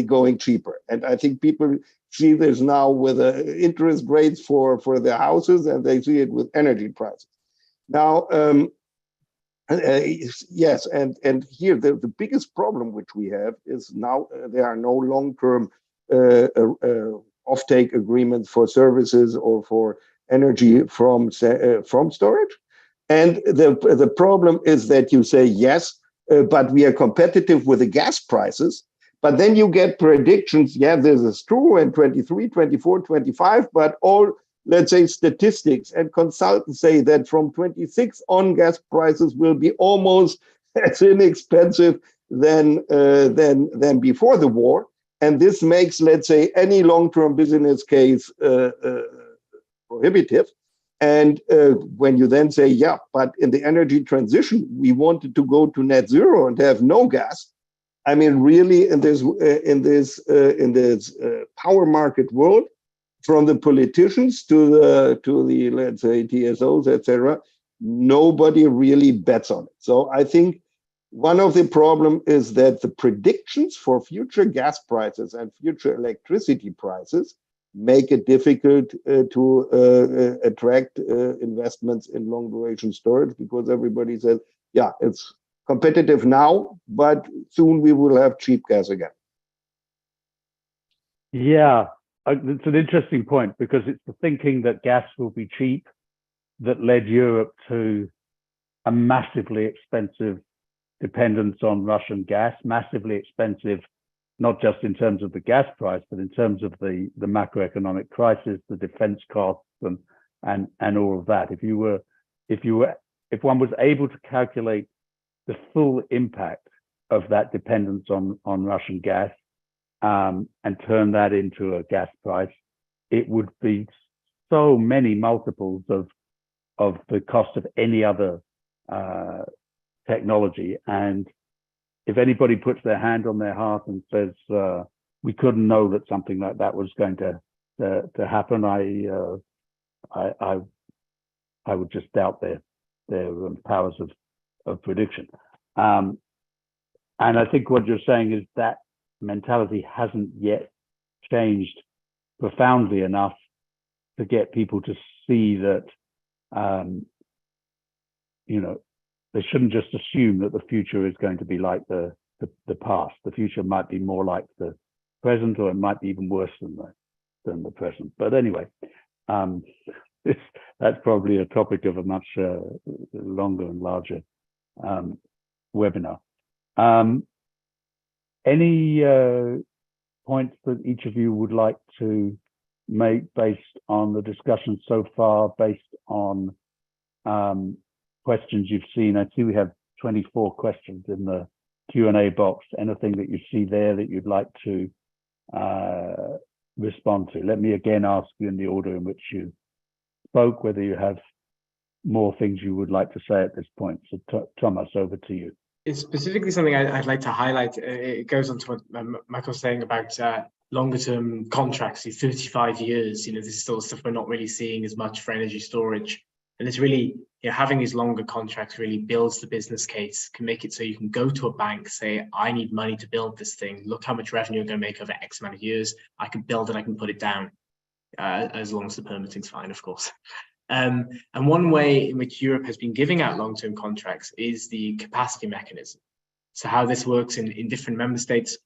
going cheaper. And I think people see this now with interest rates for their houses, and they see it with energy prices. Now, yes, and here the biggest problem which we have is now there are no long-term offtake agreements for services or for energy from storage. And the problem is that you say yes, but we are competitive with the gas prices. But then you get predictions, yeah, this is true in 23, 24, 25, but all, let's say, statistics and consultants say that from 26 on, gas prices will be almost as inexpensive than before the war. And this makes, let's say, any long-term business case prohibitive. And when you then say, yeah, but in the energy transition, we wanted to go to net zero and have no gas. I mean, really, in this power market world, from the politicians to the let's say TSOs, etc., nobody really bets on it. So I think one of the problem is that the predictions for future gas prices and future electricity prices make it difficult to attract investments in long duration storage because everybody says, yeah, it's competitive now, but soon we will have cheap gas again. Yeah, it's an interesting point because it's the thinking that gas will be cheap that led Europe to a massively expensive dependence on Russian gas, massively expensive, not just in terms of the gas price, but in terms of the macroeconomic crisis, the defense costs, and all of that. If one was able to calculate the full impact of that dependence on Russian gas, and turn that into a gas price, it would be so many multiples of the cost of any other technology. And if anybody puts their hand on their heart and says we couldn't know that something like that was going to happen, I would just doubt their powers of prediction. And I think what you're saying is that mentality hasn't yet changed profoundly enough to get people to see that, they shouldn't just assume that the future is going to be like the past. The future might be more like the present, or it might be even worse than the present. But anyway, that's probably a topic of a much longer and larger webinar. Any points that each of you would like to make based on the discussion so far, based on questions you've seen? I see we have 24 questions in the Q&A box. Anything that you see there that you'd like to respond to? Let me again ask you in the order in which you spoke, whether you have more things you would like to say at this point. So Thomas, over to you. It's specifically something I'd like to highlight. It goes on to what Michael was saying about longer term contracts, 35 years. This is still stuff we're not really seeing as much for energy storage. And it's really, having these longer contracts really builds the business case, can make it so you can go to a bank, say, I need money to build this thing. Look how much revenue I'm going to make over X amount of years. I can build it, I can put it down, as long as the permitting's fine, of course. And one way in which Europe has been giving out long-term contracts is the capacity mechanism. So how this works in different member states,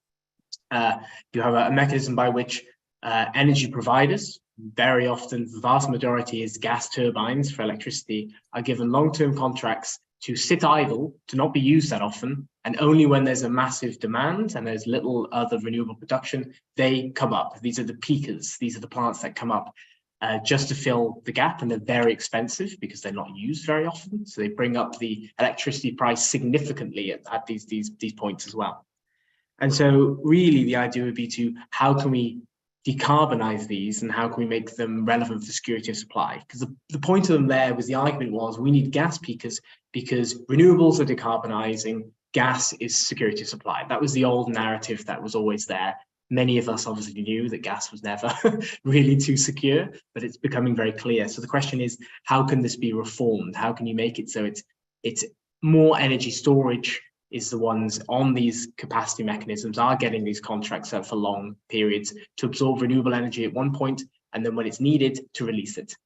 you have a mechanism by which energy providers, very often the vast majority is gas turbines for electricity, are given long-term contracts to sit idle, to not be used that often, and only when there's a massive demand and there's little other renewable production, they come up. These are the peakers, these are the plants that come up just to fill the gap, and they're very expensive because they're not used very often. So they bring up the electricity price significantly at these points as well. And so really the idea would be to, how can we decarbonize these and how can we make them relevant for security of supply? Because the point of them there was, the argument was, we need gas peakers because renewables are decarbonizing, gas is security of supply. That was the old narrative that was always there. Many of us obviously knew that gas was never really too secure, but it's becoming very clear. So the question is, how can this be reformed? How can you make it so it's more energy storage is the ones on these capacity mechanisms are getting these contracts out for long periods to absorb renewable energy at one point, and then when it's needed to release it.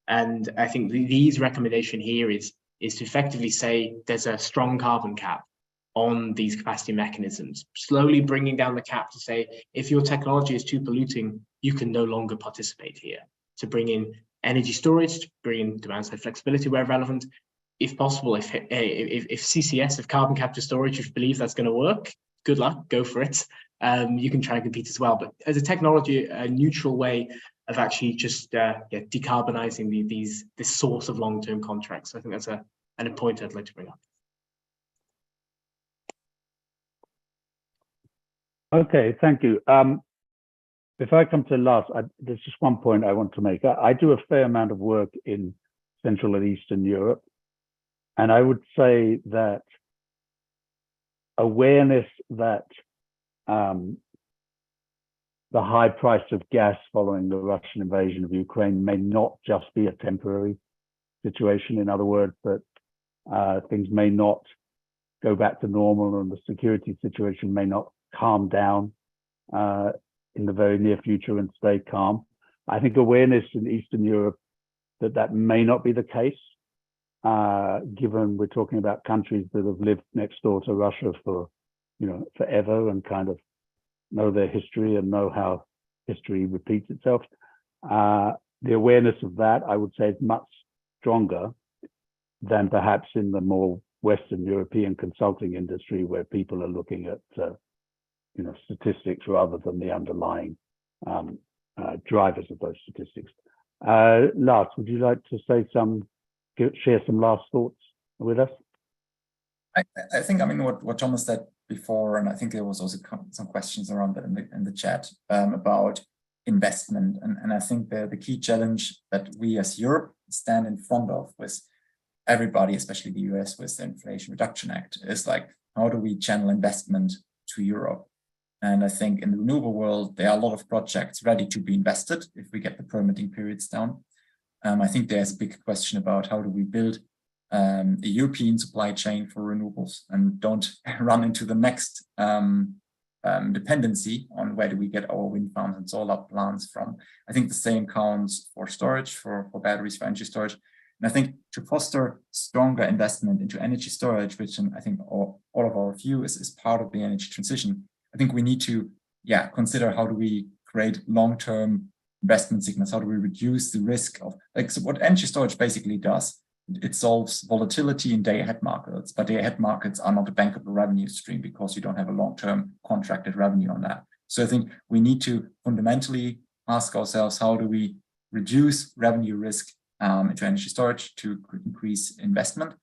And I think Lee's recommendation here is to effectively say there's a strong carbon cap on these capacity mechanisms, slowly bringing down the cap to say, if your technology is too polluting, you can no longer participate here. To bring in energy storage, to bring in demand side flexibility where relevant. If possible, if CCS, if carbon capture storage, if you believe that's going to work, good luck, go for it. You can try and compete as well. But as a technology, a neutral way of actually just decarbonizing this source of long-term contracts. I think that's a point I'd like to bring up. Okay, thank you. If I come to Lars, there's just one point I want to make. I do a fair amount of work in Central and Eastern Europe. And I would say that awareness that the high price of gas following the Russian invasion of Ukraine may not just be a temporary situation. In other words, that things may not go back to normal and the security situation may not calm down in the very near future and stay calm. I think awareness in Eastern Europe that may not be the case. Given we're talking about countries that have lived next door to Russia for, forever and kind of know their history and know how history repeats itself. The awareness of that, I would say, is much stronger than perhaps in the more Western European consulting industry, where people are looking at, statistics rather than the underlying drivers of those statistics. Lars, would you like to share some last thoughts with us? I think, what Thomas said before, and I think there was also some questions around that in the chat about investment. And I think the key challenge that we as Europe stand in front of with everybody, especially the US with the Inflation Reduction Act, is like, how do we channel investment to Europe? And I think in the renewable world, there are a lot of projects ready to be invested if we get the permitting periods down. I think there's a big question about how do we build a European supply chain for renewables and don't run into the next dependency on where do we get our wind farms and solar plants from. I think the same counts for storage, for batteries, for energy storage. And I think to foster stronger investment into energy storage, which I think all of our view is part of the energy transition, I think we need to consider how do we create long-term investment signals, how do we reduce the risk of, so what energy storage basically does, it solves volatility in day-ahead markets, but day-ahead markets are not a bankable revenue stream because you don't have a long-term contracted revenue on that. So I think we need to fundamentally ask ourselves, how do we reduce revenue risk into energy storage to increase investment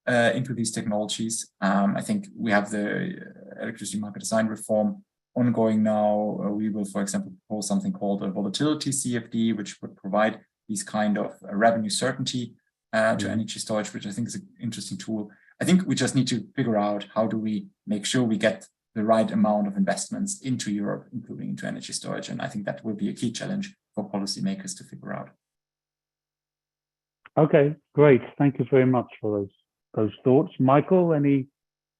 into these technologies. I think we have the electricity market design reform ongoing now. We will, for example, propose something called a volatility CFD, which would provide these kind of revenue certainty to energy storage, which I think is an interesting tool. I think we just need to figure out how do we make sure we get the right amount of investments into Europe, including into energy storage. And I think that will be a key challenge for policymakers to figure out. Okay, great. Thank you very much for those thoughts. Michael, any?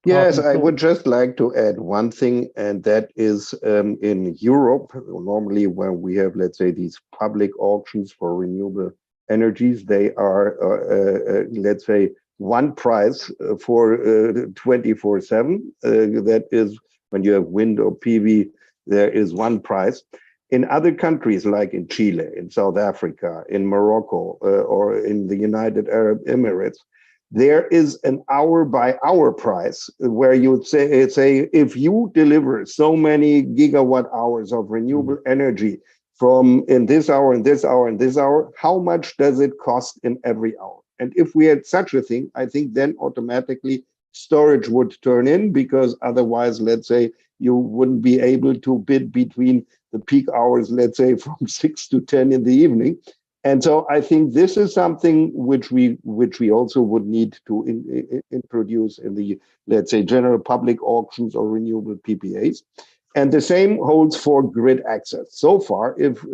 Yes, I would just like to add one thing, and that is in Europe, normally when we have, let's say, these public auctions for renewable energies, they are, let's say, one price for 24/7. That is, when you have wind or PV, there is one price. In other countries, like in Chile, in South Africa, in Morocco, or in the United Arab Emirates, there is an hour-by-hour price where you would say, if you deliver so many gigawatt hours of renewable energy from in this hour, and this hour, and this hour, how much does it cost in every hour? And if we had such a thing, I think then automatically storage would turn in, because otherwise, let's say, you wouldn't be able to bid between the peak hours, let's say from 6 to 10 in the evening. And so I think this is something which we also would need to introduce in the, let's say, general public auctions or renewable PPAs. And the same holds for grid access. So far, if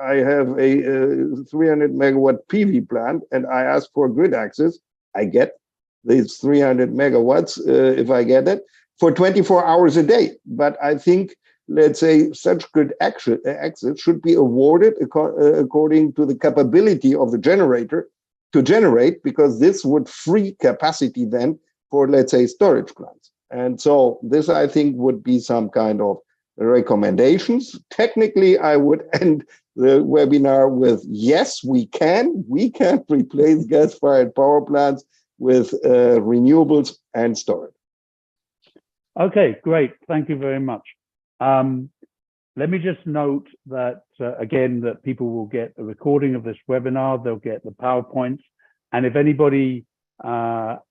I have a 300 megawatt PV plant and I ask for grid access, I get these 300 megawatts, if I get it, for 24 hours a day. But I think, let's say, such grid access should be awarded according to the capability of the generator to generate, because this would free capacity then for, let's say, storage plants. And so this, I think, would be some kind of recommendations. Technically, I would end the webinar with, yes, we can replace gas-fired power plants with renewables and storage. Okay, great. Thank you very much. Let me just note that, again, that people will get a recording of this webinar, they'll get the PowerPoints, and if anybody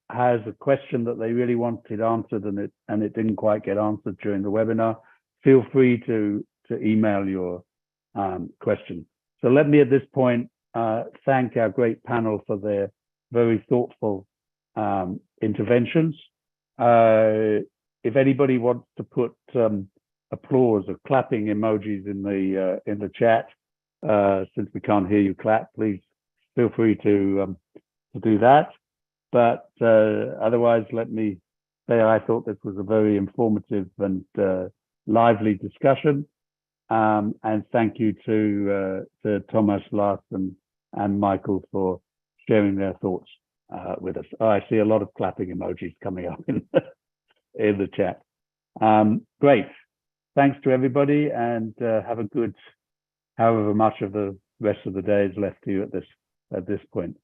has a question that they really wanted answered and it didn't quite get answered during the webinar, feel free to email your question. So let me at this point thank our great panel for their very thoughtful interventions. If anybody wants to put applause or clapping emojis in the chat, since we can't hear you clap, please feel free to do that. But otherwise, let me say I thought this was a very informative and lively discussion. And thank you to Thomas, Lars, and Michael for sharing their thoughts with us. Oh, I see a lot of clapping emojis coming up in the chat. Great. Thanks to everybody, and have a good, however much of the rest of the day is left to you at this point.